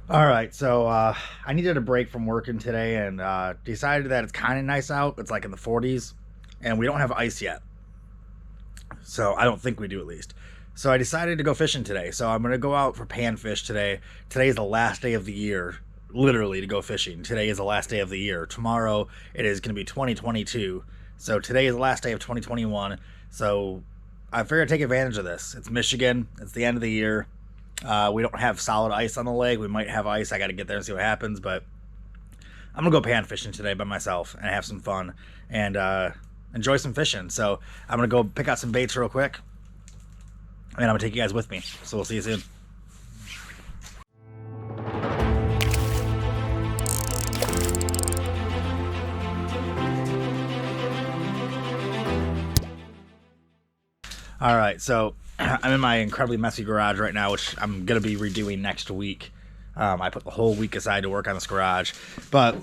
All right, so I needed a break from working today and decided that it's kind of nice out. It's like in the 40s, and we don't have ice yet. So I don't think we do, at least. So I decided to go fishing today. So I'm going to go out for panfish today. Today is the last day of the year, literally, to go fishing. Today is the last day of the year. Tomorrow it is going to be 2022. So today is the last day of 2021. So I figured I'd take advantage of this. It's Michigan. It's the end of the year. We don't have solid ice on the lake. We might have ice. I got to get there and see what happens. But I'm going to go pan fishing today by myself and have some fun and enjoy some fishing. So I'm going to go pick out some baits real quick. And I'm going to take you guys with me. So we'll see you soon. All right, so I'm in my incredibly messy garage right now, which I'm going to be redoing next week. I put the whole week aside to work on this garage. But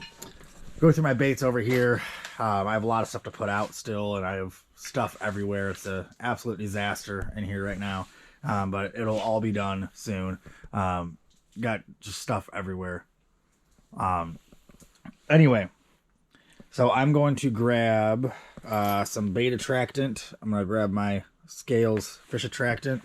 go through my baits over here. I have a lot of stuff to put out still, and I have stuff everywhere. It's an absolute disaster in here right now, but it'll all be done soon. Got just stuff everywhere. Anyway, so I'm going to grab some bait attractant. I'm going to grab my Scales fish attractant.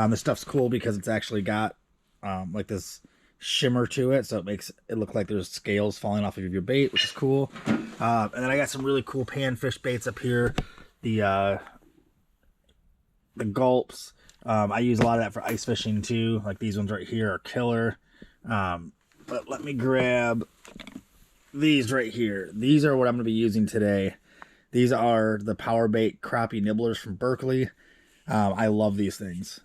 This stuff's cool because it's actually got like this shimmer to it, so it makes it look like there's scales falling off of your bait, which is cool. And then I got some really cool panfish baits up here. The gulps. I use a lot of that for ice fishing too. Like these ones right here are killer. But let me grab these right here. These are what I'm going to be using today. These are the power bait crappie nibblers from Berkeley. I love these things.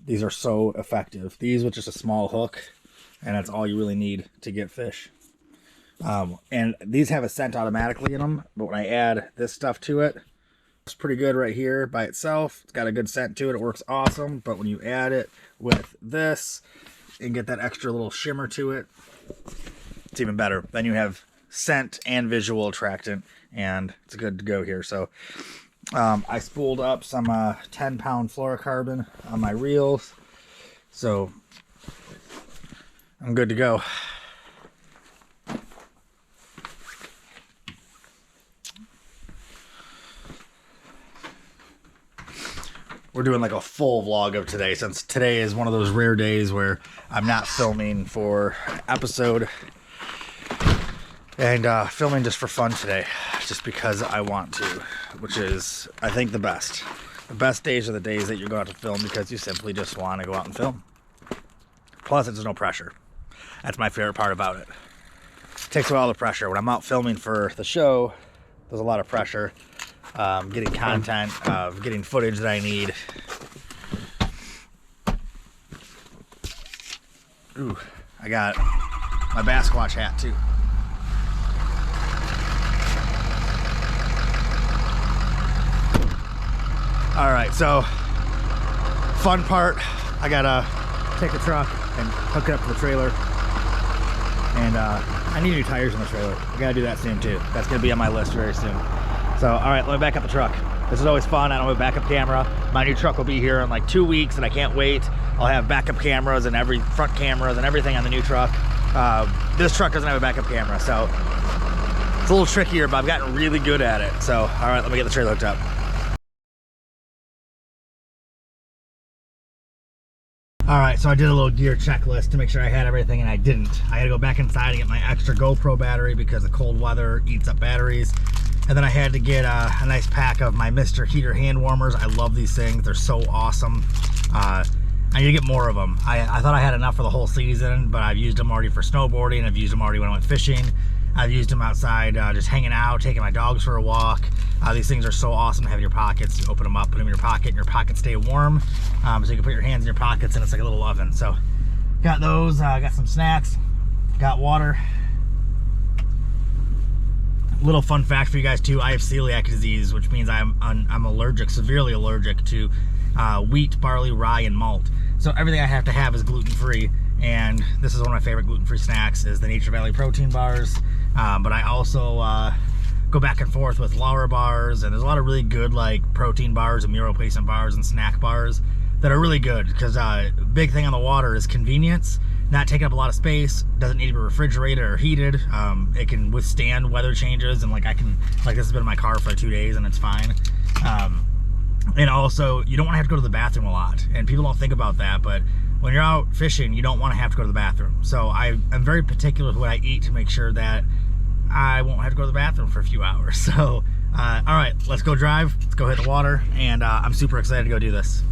These are so effective. These with just a small hook, and that's all you really need to get fish. And these have a scent automatically in them, but when I add this stuff to it, it's pretty good right here by itself. It's got a good scent to it. It works awesome. But when you add it with this and get that extra little shimmer to it, it's even better. Then you have scent and visual attractant, and it's good to go here. So I spooled up some 10-pound fluorocarbon on my reels, so I'm good to go. We're doing like a full vlog of today, since today is one of those rare days where I'm not filming for episode and filming just for fun today, just because I want to, which is, I think, the best. The best days are the days that you're going to film because you simply just want to go out and film. Plus, there's no pressure. That's my favorite part about it. It takes away all the pressure. When I'm out filming for the show, there's a lot of pressure. Getting content, getting footage that I need. Ooh, I got my Basquatch hat too. All right, so fun part, I gotta take the truck and hook it up to the trailer. And I need new tires on the trailer. I gotta do that soon too. That's gonna be on my list very soon. So, all right, let me back up the truck. This is always fun. I don't have a backup camera. My new truck will be here in like 2 weeks, and I can't wait. I'll have backup cameras and every front cameras and everything on the new truck. This truck doesn't have a backup camera, so it's a little trickier, but I've gotten really good at it. So, all right, let me get the trailer hooked up. All right, so I did a little gear checklist to make sure I had everything, and I didn't. I had to go back inside and get my extra GoPro battery because the cold weather eats up batteries. And then I had to get a nice pack of my Mr. Heater hand warmers. I love these things. They're so awesome. I need to get more of them. I thought I had enough for the whole season, but I've used them already for snowboarding. I've used them already when I went fishing. I've used them outside just hanging out, taking my dogs for a walk. These things are so awesome to have in your pockets. You open them up, put them in your pocket, and your pockets stay warm. So you can put your hands in your pockets, and it's like a little oven. So got those. Got some snacks. Got water. Little fun fact for you guys too, I have celiac disease, which means I'm allergic, severely allergic to wheat, barley, rye, and malt. So everything I have to have is gluten-free, and this is one of my favorite gluten-free snacks is the Nature Valley protein bars. But I also go back and forth with Laura bars, and there's a lot of really good like protein bars and meal replacement bars and snack bars that are really good, because big thing on the water is convenience. not taking up a lot of space, doesn't need to be refrigerated or heated. It can withstand weather changes, and like this has been in my car for 2 days and it's fine. And also, you don't want to have to go to the bathroom a lot, and people don't think about that, but when you're out fishing, you don't want to have to go to the bathroom. So I'm very particular with what I eat to make sure that I won't have to go to the bathroom for a few hours. So all right, let's go drive, let's go hit the water, and I'm super excited to go do this.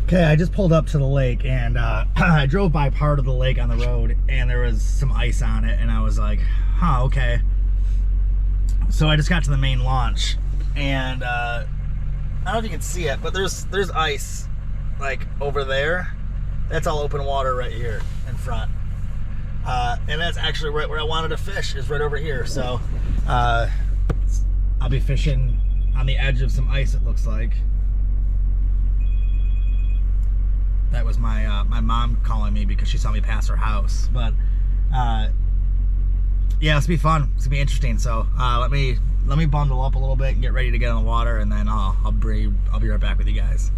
Okay, I just pulled up to the lake, and I drove by part of the lake on the road, and there was some ice on it, and I was like, huh, okay. So I just got to the main launch, and I don't know if you can see it, but there's ice like over there. That's all open water right here in front. And that's actually right where I wanted to fish, is right over here. So I'll be fishing on the edge of some ice, it looks like. That was my my mom calling me because she saw me pass her house. But yeah, it's gonna be fun. It's gonna be interesting. So let me bundle up a little bit and get ready to get on the water, and then I'll be right back with you guys.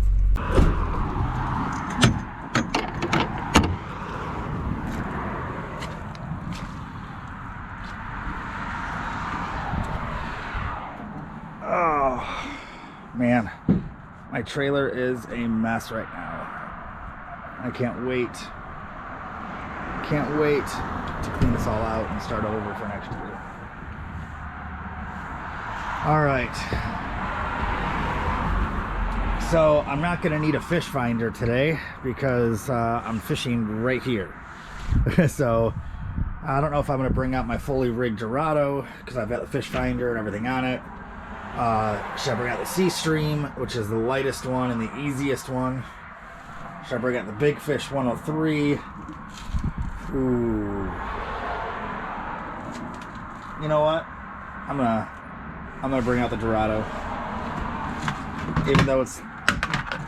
Oh man, my trailer is a mess right now. I can't wait to clean this all out and start over for next year. All right, so I'm not gonna need a fish finder today because I'm fishing right here. So I don't know if I'm gonna bring out my fully rigged Dorado because I've got the fish finder and everything on it. Should I bring out the Sea Stream, which is the lightest one and the easiest one? Should I bring out the Big Fish 103? Ooh. You know what? I'm gonna bring out the Dorado. Even though it's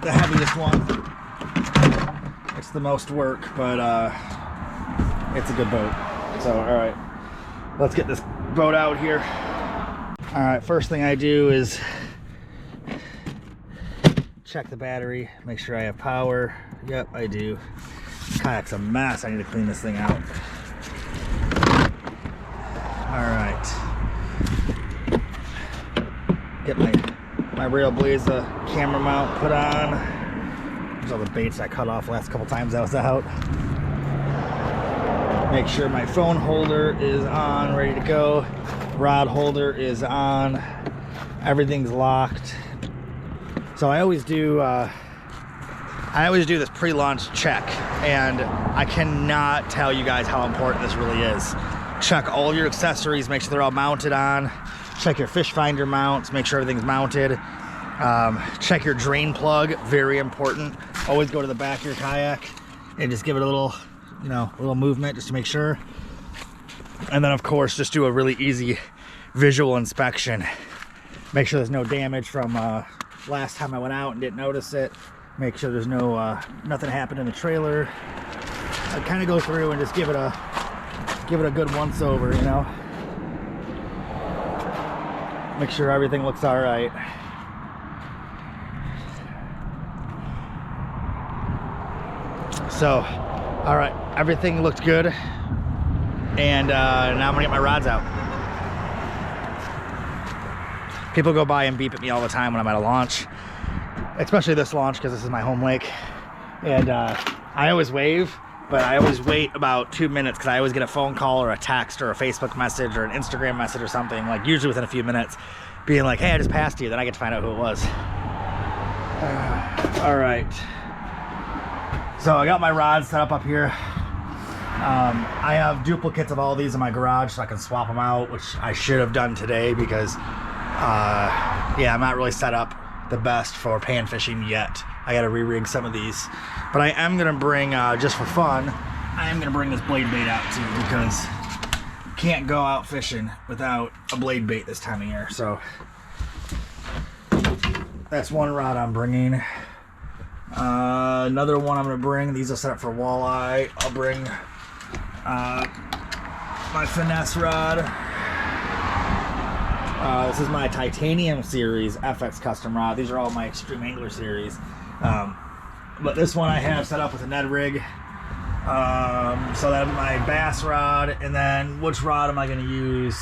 the heaviest one. It's the most work, but it's a good boat. So alright. Let's get this boat out here. Alright, first thing I do is check the battery, make sure I have power. Yep, I do. This kayak's a mess. I need to clean this thing out. Alright. Get my Rail Blazer camera mount put on. There's all the baits I cut off last couple times I was out. Make sure my phone holder is on, ready to go. Rod holder is on. Everything's locked. So I always do this pre-launch check, and I cannot tell you guys how important this really is. Check all of your accessories, make sure they're all mounted on. Check your fish finder mounts, make sure everything's mounted. Check your drain plug, very important. Always go to the back of your kayak and just give it a little, a little movement just to make sure. And then of course, just do a really easy visual inspection. Make sure there's no damage from last time I went out and didn't notice it. Make sure there's no nothing happened in the trailer. I kind of go through and just give it a good once over, Make sure everything looks all right. So, all right, everything looked good, and now I'm gonna get my rods out. People go by and beep at me all the time when I'm at a launch, especially this launch because this is my home lake. And I always wave, but I always wait about 2 minutes because I always get a phone call or a text or a Facebook message or an Instagram message or something, like usually within a few minutes, being like, hey, I just passed you. Then I get to find out who it was. All right. So I got my rods set up here. I have duplicates of all these in my garage so I can swap them out, which I should have done today because yeah, I'm not really set up the best for pan fishing yet. I gotta re-rig some of these, but I am gonna bring, just for fun, I am gonna bring this blade bait out too, because can't go out fishing without a blade bait this time of year. So that's one rod I'm bringing. Another one I'm gonna bring, these are set up for walleye. I'll bring my finesse rod. This is my Titanium Series FX custom rod. These are all my Extreme Angler Series. But this one I have set up with a Ned rig. So that'll be my bass rod. And then which rod am I going to use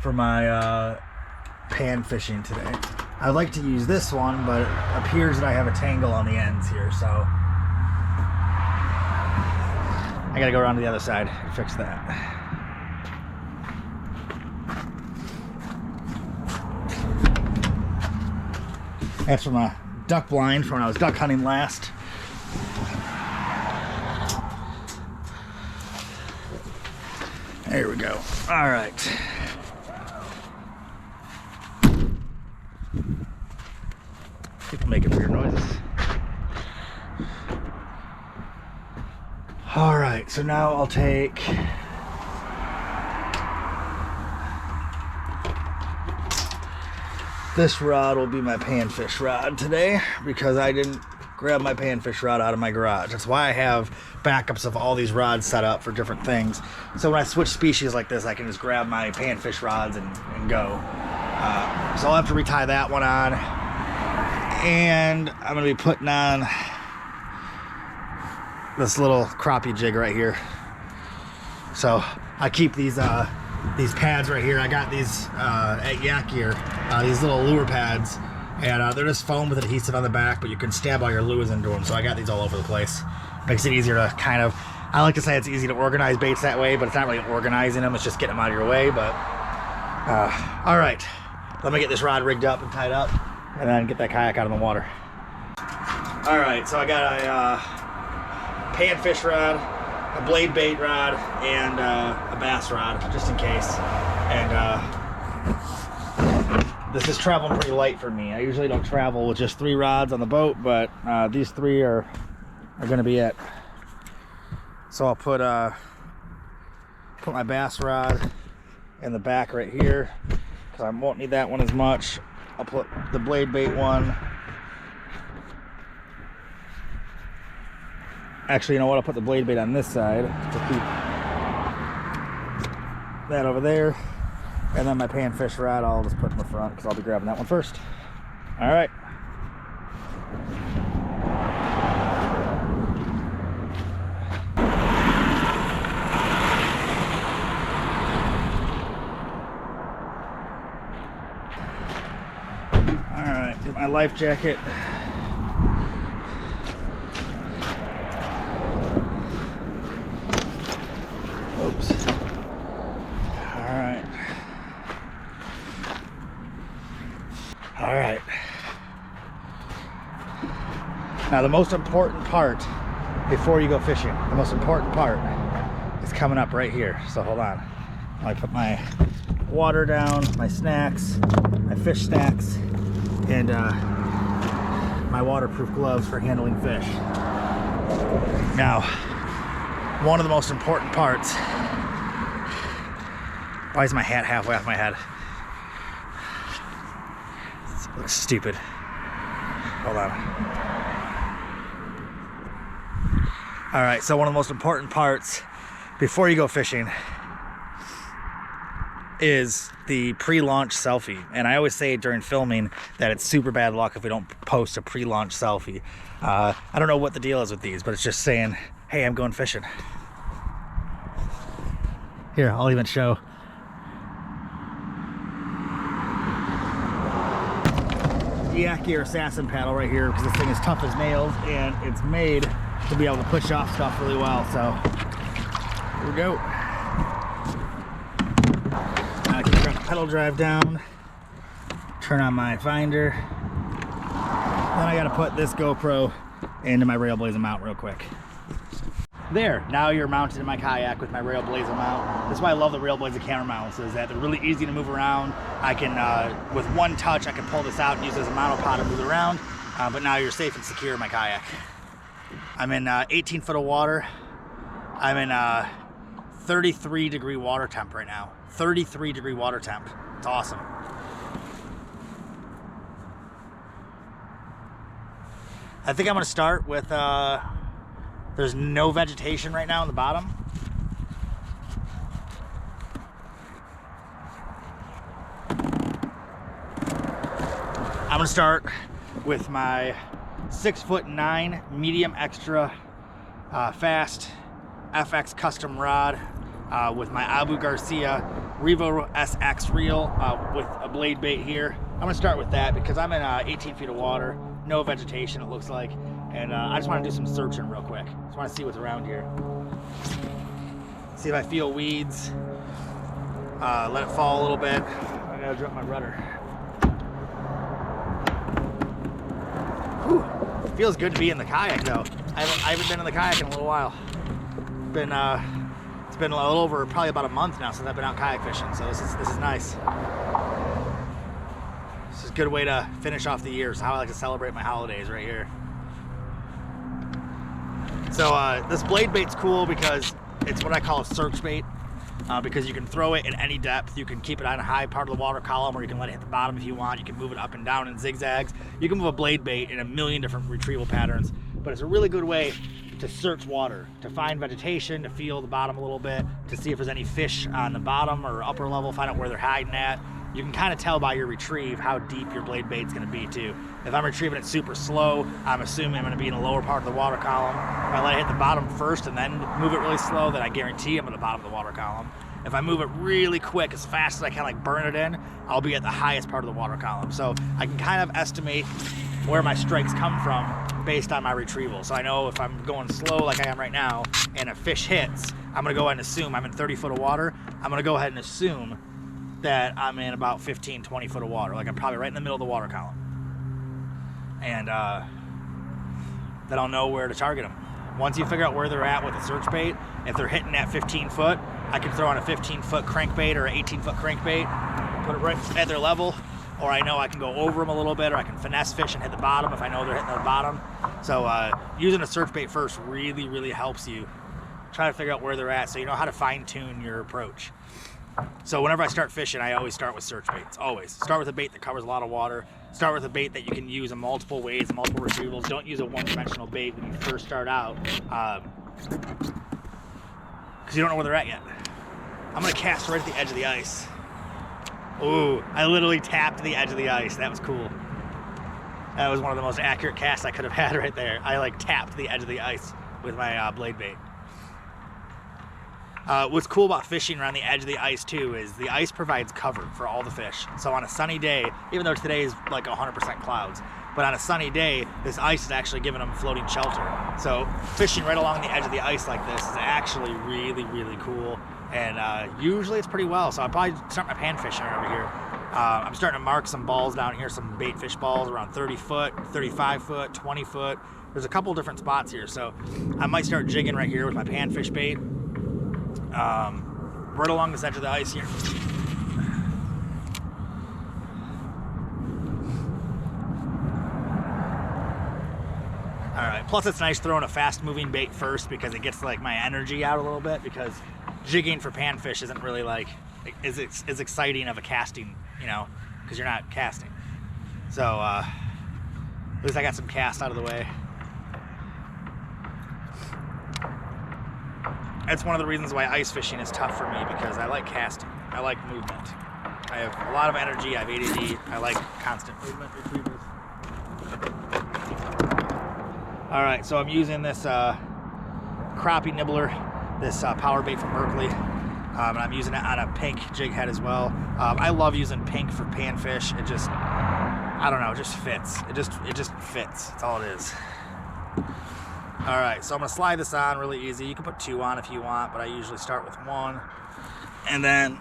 for my pan fishing today? I'd like to use this one, but it appears that I have a tangle on the ends here, so I gotta go around to the other side and fix that. That's from a duck blind from when I was duck hunting last. There we go. All right. People making weird noises. All right, so now I'll take this rod will be my panfish rod today because I didn't grab my panfish rod out of my garage. That's why I have backups of all these rods set up for different things. So when I switch species like this, I can just grab my panfish rods and go. So I'll have to retie that one on. And I'm gonna be putting on this little crappie jig right here. So I keep these pads right here. I got these at Yak Gear, these little lure pads, and they're just foam with adhesive on the back, but you can stab all your lures into them. So I got these all over the place. Makes it easier to kind of, I like to say it's easy to organize baits that way, but it's not really organizing them, it's just getting them out of your way. But all right, let me get this rod rigged up and tied up, and then get that kayak out of the water. All right, so I got a panfish rod, a blade bait rod, and a bass rod, just in case. And this is traveling pretty light for me. I usually don't travel with just 3 rods on the boat, but these 3 are gonna be it. So I'll put my bass rod in the back right here, because I won't need that one as much. I'll put the blade bait one. Actually, you know what? I'll put the blade bait on this side to keep that over there. And then my panfish rod, I'll just put in the front because I'll be grabbing that one first. All right. Get my life jacket. Oops. Alright. Alright. Now the most important part before you go fishing, the most important part is coming up right here. So hold on. I put my water down, my snacks, my fish snacks, and my waterproof gloves for handling fish. Now, one of the most important parts. Why is my hat halfway off my head? It looks stupid. Hold on. All right, so one of the most important parts before you go fishing is the pre-launch selfie. And I always say during filming that it's super bad luck if we don't post a pre-launch selfie. I don't know what the deal is with these, but it's just saying, hey, I'm going fishing. Here, I'll even show. Yak Gear assassin paddle right here, because this thing is tough as nails and it's made to be able to push off stuff really well. So here we go. I can drop the pedal drive down, turn on my finder, then I gotta put this GoPro into my Railblazer mount real quick. There, now you're mounted in my kayak with my Railblazer mount. That's why I love the Railblazer camera mounts, is that they're really easy to move around. I can, with one touch, I can pull this out and use it as a monopod to move it around, but now you're safe and secure in my kayak. I'm in 18 foot of water. I'm in 33 degree water temp right now. 33 degree water temp. It's awesome. I think I'm gonna start with, there's no vegetation right now in the bottom. I'm gonna start with my 6'9" medium extra fast FX custom rod with my Abu Garcia Revo SX reel with a blade bait here. I'm gonna start with that because I'm in 18 feet of water, no vegetation it looks like, and I just want to do some searching real quick. Just want to see what's around here. See if I feel weeds. Let it fall a little bit. I gotta drop my rudder. Whew. Feels good to be in the kayak though. I haven't been in the kayak in a little while. It's been a little over, probably about a month now since I've been out kayak fishing, so this is nice. This is a good way to finish off the year. It's how I like to celebrate my holidays right here. So this blade bait's cool because it's what I call a search bait. Because you can throw it in any depth. You can keep it on a high part of the water column, or you can let it hit the bottom if you want. You can move it up and down in zigzags. You can move a blade bait in a million different retrieval patterns, but it's a really good way to search water, to find vegetation, to feel the bottom a little bit, to see if there's any fish on the bottom or upper level, find out where they're hiding at. You can kind of tell by your retrieve how deep your blade bait's going to be too. If I'm retrieving it super slow, I'm assuming I'm going to be in the lower part of the water column. If I let it hit the bottom first and then move it really slow, then I guarantee I'm at the bottom of the water column. If I move it really quick, as fast as I can, like burn it in, I'll be at the highest part of the water column. So I can kind of estimate where my strikes come from based on my retrieval. So I know if I'm going slow like I am right now and a fish hits, I'm going to go ahead and assume I'm in 30 foot of water. I'm going to go ahead and assume that I'm in about 15, 20 foot of water. Like I'm probably right in the middle of the water column. And then I'll know where to target them. Once you figure out where they're at with a search bait, if they're hitting at 15 foot, I can throw on a 15 foot crankbait or an 18 foot crankbait, put it right at their level, or I know I can go over them a little bit, or I can finesse fish and hit the bottom if I know they're hitting the bottom. So using a search bait first really, really helps you try to figure out where they're at so you know how to fine tune your approach. So whenever I start fishing, I always start with search baits, always. Start with a bait that covers a lot of water. Start with a bait that you can use in multiple ways, multiple retrievals. Don't use a one-dimensional bait when you first start out, because you don't know where they're at yet. I'm gonna cast right at the edge of the ice. Ooh, I literally tapped the edge of the ice. That was cool. That was one of the most accurate casts I could have had right there. I like tapped the edge of the ice with my blade bait. What's cool about fishing around the edge of the ice too is the ice provides cover for all the fish. So on a sunny day, even though today is like 100% clouds, but on a sunny day, this ice is actually giving them floating shelter. So fishing right along the edge of the ice like this is actually really, really cool. And usually it's pretty well. So I'll probably start my pan fishing over here. I'm starting to mark some balls down here, some bait fish balls around 30 foot, 35 foot, 20 foot. There's a couple different spots here. So I might start jigging right here with my panfish bait. Right along this edge of the ice here. Alright, plus it's nice throwing a fast moving bait first because it gets like my energy out a little bit, because jigging for panfish isn't really like as exciting of a casting, you know, because you're not casting. So at least I got some cast out of the way. That's one of the reasons why ice fishing is tough for me, because I like casting. I like movement. I have a lot of energy. I have ADD. I like constant movement retrievals. All right, so I'm using this crappie nibbler, this power bait from Berkeley, and I'm using it on a pink jig head as well. I love using pink for panfish. It just, I don't know, it just fits. It just fits. That's all it is. All right, so I'm gonna slide this on really easy. You can put 2 on if you want, but I usually start with 1. And then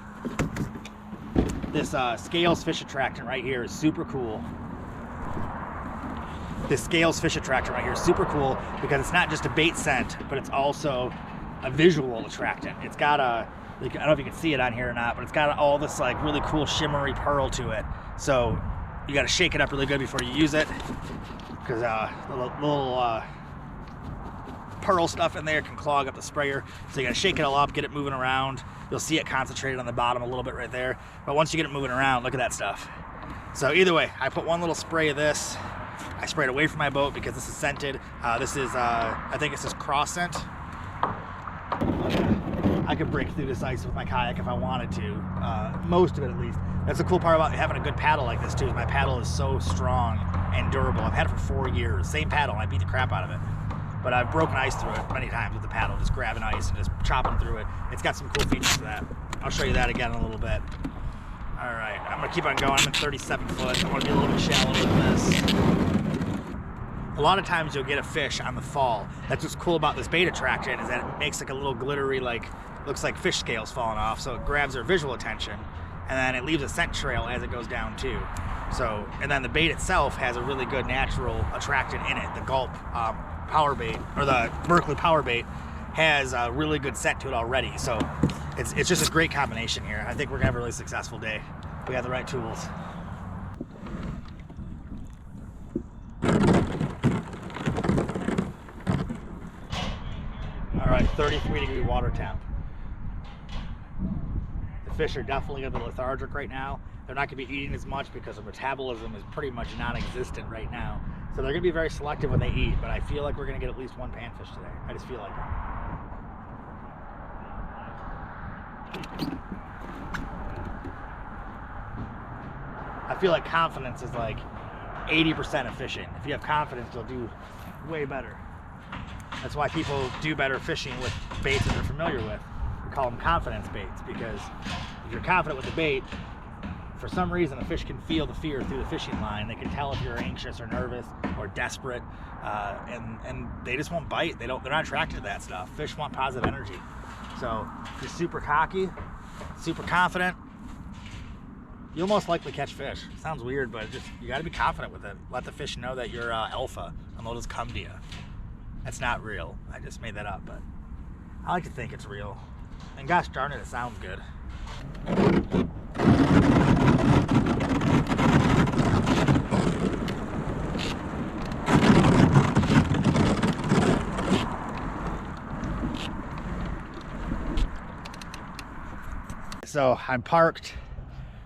this Scales fish attractant right here is super cool. This Scales fish attractant right here is super cool because it's not just a bait scent, but it's also a visual attractant. It's got a, I don't know if you can see it on here or not, but it's got all this like really cool shimmery pearl to it. So you gotta shake it up really good before you use it, because little pearl stuff in there can clog up the sprayer. So you gotta shake it all up, get it moving around. You'll see it concentrated on the bottom a little bit right there. But once you get it moving around, look at that stuff. So either way, I put 1 little spray of this. I spray it away from my boat because this is scented. This is, I think it's this cross scent. I could break through this ice with my kayak if I wanted to, most of it at least. That's the cool part about having a good paddle like this too, is my paddle is so strong and durable. I've had it for 4 years, same paddle, and I beat the crap out of it. But I've broken ice through it many times with the paddle, just grabbing ice and just chopping through it. It's got some cool features to that. I'll show you that again in a little bit. All right, I'm gonna keep on going. I'm at 37 foot. I wanna be a little bit shallower than this. A lot of times you'll get a fish on the fall. That's what's cool about this bait attraction, is that it makes like a little glittery, like, looks like fish scales falling off, so it grabs their visual attention, and then it leaves a scent trail as it goes down too. So, and then the bait itself has a really good natural attractant in it. The Gulp power bait, or the Berkeley power bait, has a really good scent to it already. So it's just a great combination here. I think we're gonna have a really successful day. We have the right tools. All right, 33-degree water temp. The fish are definitely a bit lethargic right now. They're not gonna be eating as much because their metabolism is pretty much non-existent right now. So they're gonna be very selective when they eat, but I feel like we're gonna get at least one panfish today. I just feel like it. I feel like confidence is like 80% of fishing. If you have confidence, you'll do way better. That's why people do better fishing with baits that they're familiar with. We call them confidence baits, because if you're confident with the bait, for some reason a fish can feel the fear through the fishing line. They can tell if you're anxious or nervous or desperate, and they just won't bite. They're not attracted to that stuff. Fish want positive energy. So if you're super cocky, super confident, you'll most likely catch fish. Sounds weird, but you got to be confident with it. Let the fish know that you're alpha, and they'll just come to you. That's not real. I just made that up, but I like to think it's real. And gosh darn it, it sounds good. So I'm parked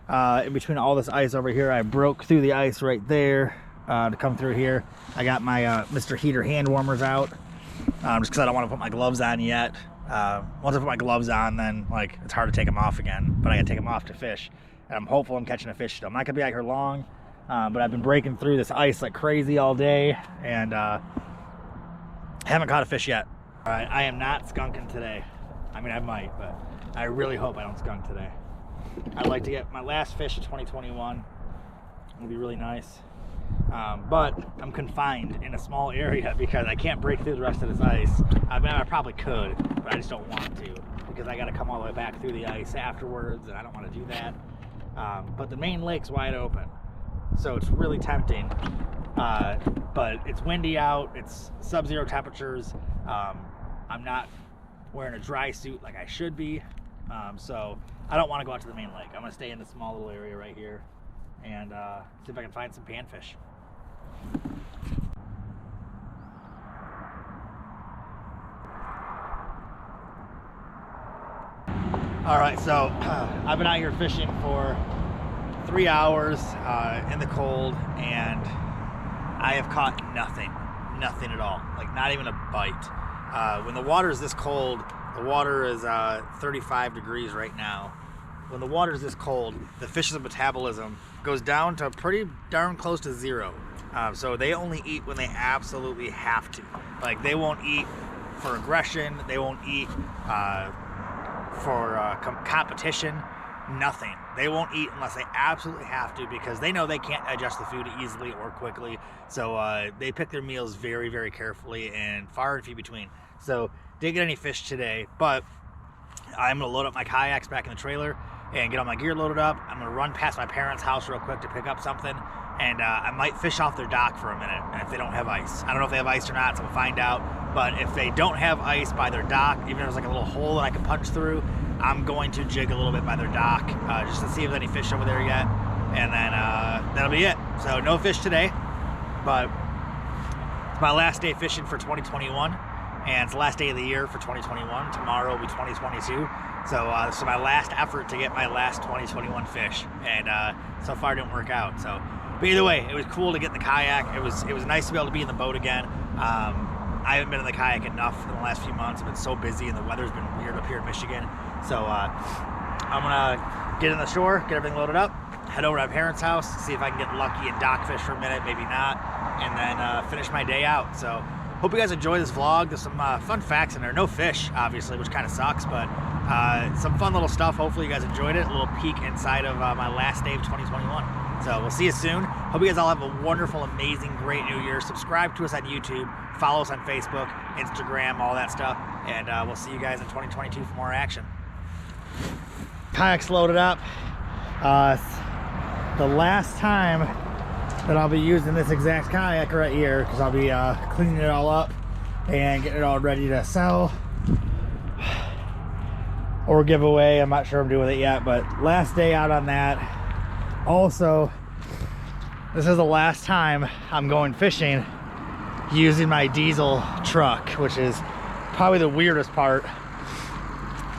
in between all this ice over here. I broke through the ice right there to come through here. I got my Mr. Heater hand warmers out just because I don't want to put my gloves on yet. Once I put my gloves on, then like it's hard to take them off again, but I gotta take them off to fish. And I'm hopeful I'm catching a fish still. I'm not gonna be out here long, but I've been breaking through this ice like crazy all day, and haven't caught a fish yet. All right, I am not skunking today. I mean, I might, but I really hope I don't skunk today. I'd like to get my last fish of 2021. It'll be really nice. But I'm confined in a small area because I can't break through the rest of this ice. I mean, I probably could, but I just don't want to, because I got to come all the way back through the ice afterwards, and I don't want to do that. But the main lake's wide open, so it's really tempting. But it's windy out, it's sub-zero temperatures. I'm not wearing a dry suit like I should be, so I don't want to go out to the main lake. I'm going to stay in this small little area right here and see if I can find some panfish. All right, so I've been out here fishing for 3 hours in the cold, and I have caught nothing at all, like not even a bite. When the water is this cold, the water is 35 degrees right now. When the water is this cold, the fish's metabolism goes down to pretty darn close to zero. So they only eat when they absolutely have to. Like, they won't eat for aggression, they won't eat for competition, nothing. They won't eat unless they absolutely have to, because they know they can't digest the food easily or quickly. So they pick their meals very, very carefully and far and few between. So didn't get any fish today, but I'm gonna load up my kayaks back in the trailer and get all my gear loaded up. I'm gonna run past my parents' house real quick to pick up something, and I might fish off their dock for a minute if they don't have ice. I don't know if they have ice or not, so we'll find out. But if they don't have ice by their dock, even if there's like a little hole that I can punch through, I'm going to jig a little bit by their dock just to see if there's any fish over there yet, and then that'll be it. So no fish today, but it's my last day fishing for 2021, and it's the last day of the year for 2021. Tomorrow will be 2022. So this is my last effort to get my last 2021 fish, and so far it didn't work out. So, but either way, it was cool to get in the kayak. It was nice to be able to be in the boat again. I haven't been in the kayak enough in the last few months. I've been so busy and the weather's been weird up here in Michigan. So I'm gonna get in the shore, get everything loaded up, head over to my parents' house, see if I can get lucky and dock fish for a minute, maybe not, and then finish my day out. So hope you guys enjoy this vlog. There's some fun facts in there. No fish, obviously, which kind of sucks, but some fun little stuff. Hopefully you guys enjoyed it. A little peek inside of my last day of 2021. So we'll see you soon. Hope you guys all have a wonderful, amazing, great new year. Subscribe to us on YouTube. Follow us on Facebook, Instagram, all that stuff. And we'll see you guys in 2022 for more action. Kayak's loaded up. The last time that I'll be using this exact kayak right here, because I'll be cleaning it all up and getting it all ready to sell or give away. I'm not sure what I'm doing with it yet, but last day out on that. Also, this is the last time I'm going fishing using my diesel truck, which is probably the weirdest part.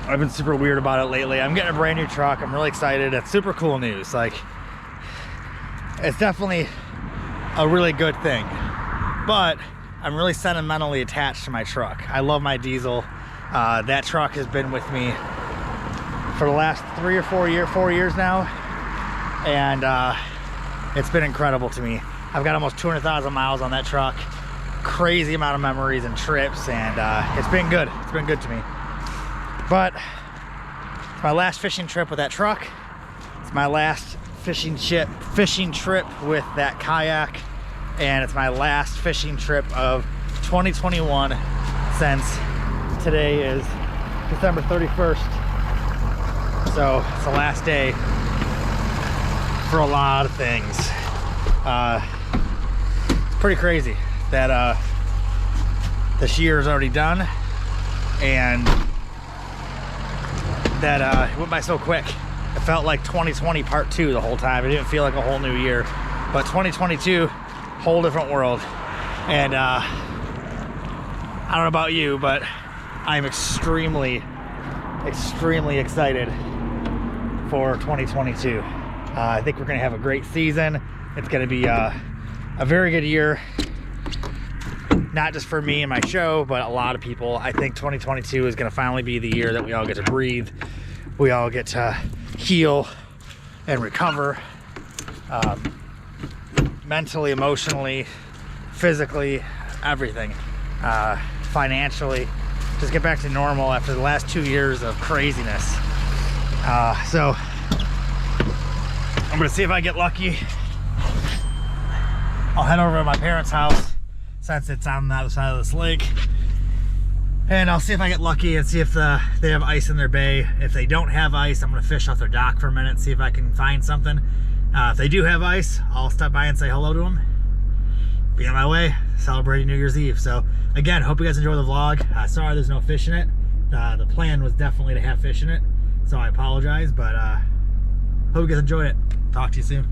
I've been super weird about it lately. I'm getting a brand new truck. I'm really excited. It's super cool news. Like, it's definitely a really good thing, but I'm really sentimentally attached to my truck. I love my diesel. That truck has been with me for the last 3 or 4 years now, and it's been incredible to me. I've got almost 200,000 miles on that truck. Crazy amount of memories and trips, and it's been good. It's been good to me. But it's my last fishing trip with that truck. It's my last fishing trip with that kayak, and it's my last fishing trip of 2021 since today is December 31st. So it's the last day for a lot of things. It's pretty crazy that this year is already done, and that it went by so quick. It felt like 2020 part 2 the whole time. It didn't feel like a whole new year, but 2022, whole different world. And I don't know about you, but I'm extremely excited for 2022. I think we're gonna have a great season. It's gonna be a very good year, not just for me and my show, but a lot of people. I think 2022 is gonna finally be the year that we all get to breathe. We all get to heal and recover, mentally, emotionally, physically, everything, financially, just get back to normal after the last 2 years of craziness. So I'm gonna see if I get lucky. I'll head over to my parents' house since it's on the other side of this lake, and I'll see if I get lucky and see if they have ice in their bay. If they don't have ice, I'm gonna fish off their dock for a minute and see if I can find something. If they do have ice, I'll stop by and say hello to them. Be on my way, celebrating New Year's Eve. So again, hope you guys enjoy the vlog. Sorry there's no fish in it. The plan was definitely to have fish in it, so I apologize, but hope you guys enjoyed it. Talk to you soon.